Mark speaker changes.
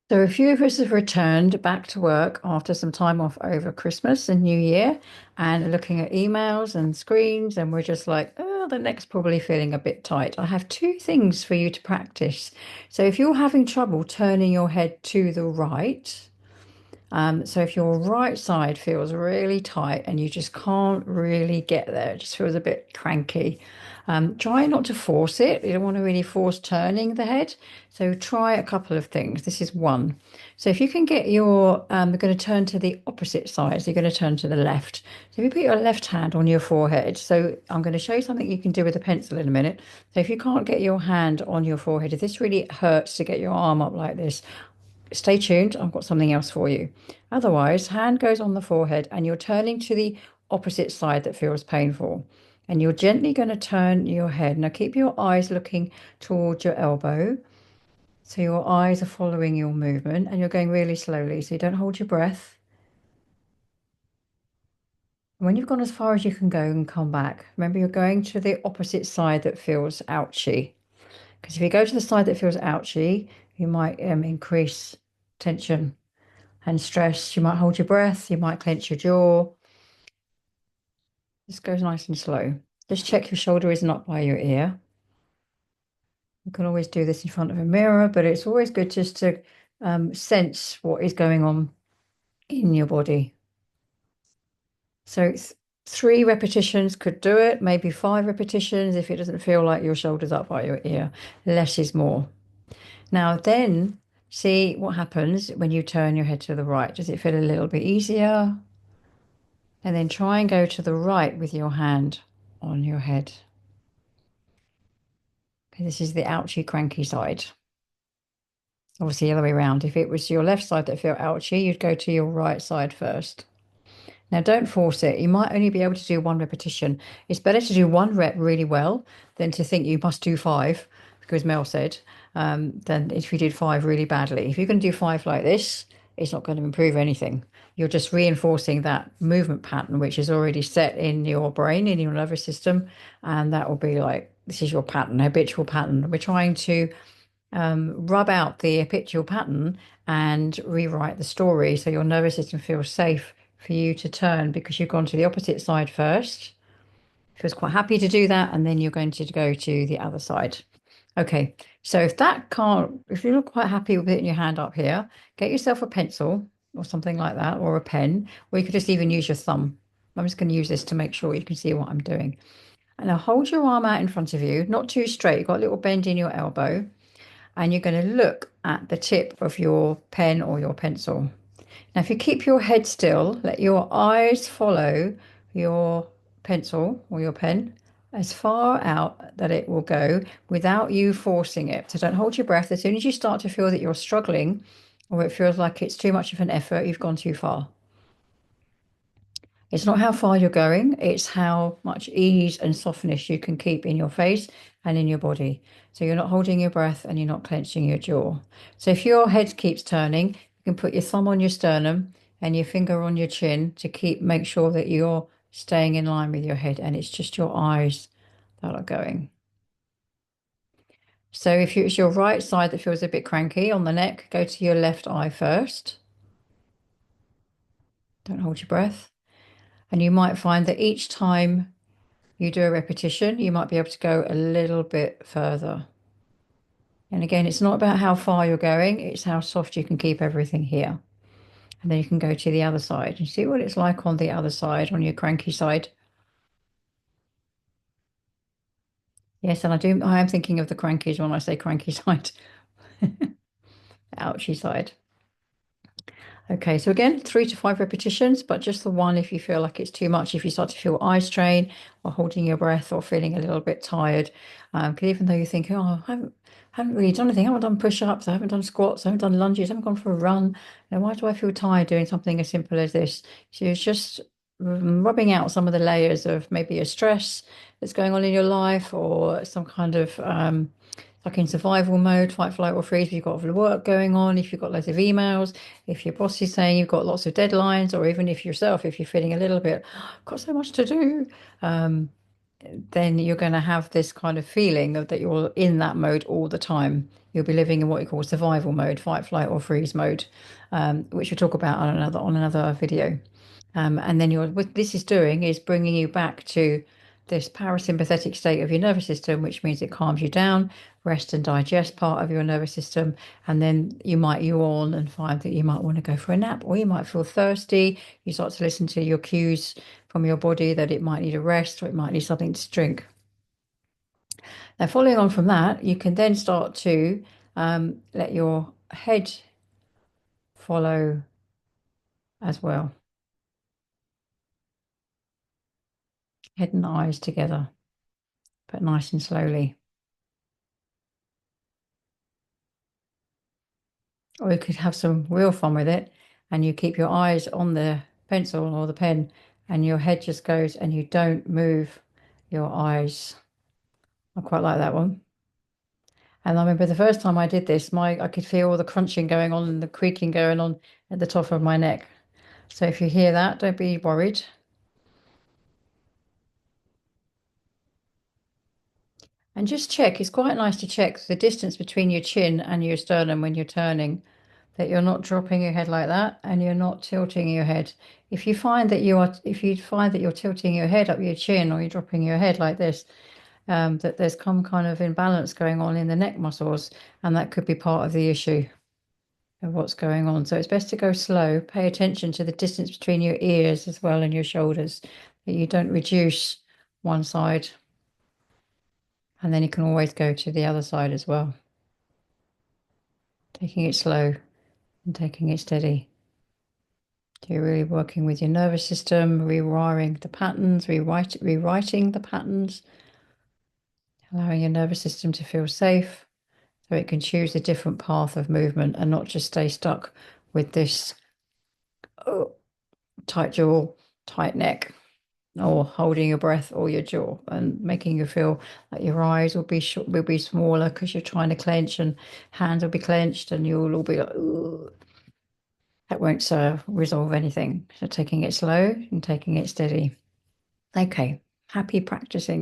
Speaker 1: So a few of us have returned back to work after some time off over Christmas and New Year and are looking at emails and screens, and we're just like, oh, the neck's probably feeling a bit tight. I have two things for you to practice. So if you're having trouble turning your head to the right, so if your right side feels really tight and you just can't really get there, it just feels a bit cranky, try not to force it. You don't want to really force turning the head. So try a couple of things. This is one. So if you can get you're going to turn to the opposite side. So you're going to turn to the left. So if you put your left hand on your forehead, so I'm going to show you something you can do with a pencil in a minute. So if you can't get your hand on your forehead, if this really hurts to get your arm up like this, stay tuned. I've got something else for you. Otherwise, hand goes on the forehead and you're turning to the opposite side that feels painful. And you're gently going to turn your head. Now keep your eyes looking towards your elbow. So your eyes are following your movement and you're going really slowly. So you don't hold your breath. And when you've gone as far as you can go and come back, remember you're going to the opposite side that feels ouchy. Because if you go to the side that feels ouchy, you might increase tension and stress. You might hold your breath, you might clench your jaw. Just goes nice and slow. Just check your shoulder isn't up by your ear. You can always do this in front of a mirror, but it's always good just to sense what is going on in your body. So 3 repetitions could do it, maybe 5 repetitions if it doesn't feel like your shoulder's up by your ear. Less is more. Now then, see what happens when you turn your head to the right. Does it feel a little bit easier? And then try and go to the right with your hand on your head. Okay, this is the ouchy, cranky side. Obviously, the other way around. If it was your left side that felt ouchy, you'd go to your right side first. Now, don't force it. You might only be able to do 1 repetition. It's better to do 1 rep really well than to think you must do 5, because Mel said, than if you did 5 really badly. If you're going to do 5 like this, it's not going to improve anything. You're just reinforcing that movement pattern, which is already set in your brain, in your nervous system. And that will be like, this is your pattern, habitual pattern. We're trying to rub out the habitual pattern and rewrite the story so your nervous system feels safe for you to turn because you've gone to the opposite side first. Feels quite happy to do that, and then you're going to go to the other side. Okay, so if you're not quite happy with putting your hand up here, get yourself a pencil or something like that, or a pen, or you could just even use your thumb. I'm just going to use this to make sure you can see what I'm doing. And now hold your arm out in front of you, not too straight. You've got a little bend in your elbow, and you're going to look at the tip of your pen or your pencil. Now, if you keep your head still, let your eyes follow your pencil or your pen as far out that it will go without you forcing it. So don't hold your breath. As soon as you start to feel that you're struggling or it feels like it's too much of an effort, you've gone too far. It's not how far you're going, it's how much ease and softness you can keep in your face and in your body. So you're not holding your breath and you're not clenching your jaw. So if your head keeps turning, you can put your thumb on your sternum and your finger on your chin to make sure that you're staying in line with your head and it's just your eyes that are going. So if it's your right side that feels a bit cranky on the neck, go to your left eye first. Don't hold your breath. And you might find that each time you do a repetition, you might be able to go a little bit further. And again, it's not about how far you're going, it's how soft you can keep everything here. And then you can go to the other side and see what it's like on the other side, on your cranky side. Yes, and I am thinking of the crankies when I say cranky side, ouchy side. Okay, so again, 3 to 5 repetitions, but just the one if you feel like it's too much, if you start to feel eye strain or holding your breath or feeling a little bit tired. Because even though you think, oh, I haven't really done anything, I haven't done push-ups, I haven't done squats, I haven't done lunges, I haven't gone for a run. Now, why do I feel tired doing something as simple as this? So it's just rubbing out some of the layers of maybe a stress that's going on in your life or some kind of like in survival mode, fight, flight, or freeze, if you've got work going on, if you've got loads of emails, if your boss is saying you've got lots of deadlines, or even if you're feeling a little bit, got so much to do. then you're going to have this kind of feeling of that you're in that mode all the time. You'll be living in what you call survival mode, fight, flight, or freeze mode, which we'll talk about on another video. And then what this is doing is bringing you back to this parasympathetic state of your nervous system, which means it calms you down, rest and digest part of your nervous system. And then you might yawn and find that you might want to go for a nap, or you might feel thirsty. You start to listen to your cues from your body that it might need a rest or it might need something to drink. Now, following on from that, you can then start to let your head follow as well, head and eyes together, but nice and slowly. Or you could have some real fun with it and you keep your eyes on the pencil or the pen and your head just goes and you don't move your eyes. I quite like that one. And I remember the first time I did this, I could feel all the crunching going on and the creaking going on at the top of my neck. So if you hear that, don't be worried. And just check, it's quite nice to check the distance between your chin and your sternum when you're turning, that you're not dropping your head like that and you're not tilting your head. If you find that you're tilting your head up your chin or you're dropping your head like this, that there's some kind of imbalance going on in the neck muscles, and that could be part of the issue of what's going on. So it's best to go slow. Pay attention to the distance between your ears as well and your shoulders, that you don't reduce one side, and then you can always go to the other side as well. Taking it slow and taking it steady. So you're really working with your nervous system, rewiring the patterns, rewriting the patterns, allowing your nervous system to feel safe so it can choose a different path of movement and not just stay stuck with this tight jaw, tight neck, or holding your breath or your jaw and making you feel like your eyes will be smaller because you're trying to clench and hands will be clenched and you'll all be like, ugh. That won't resolve anything. So taking it slow and taking it steady. Okay, happy practicing.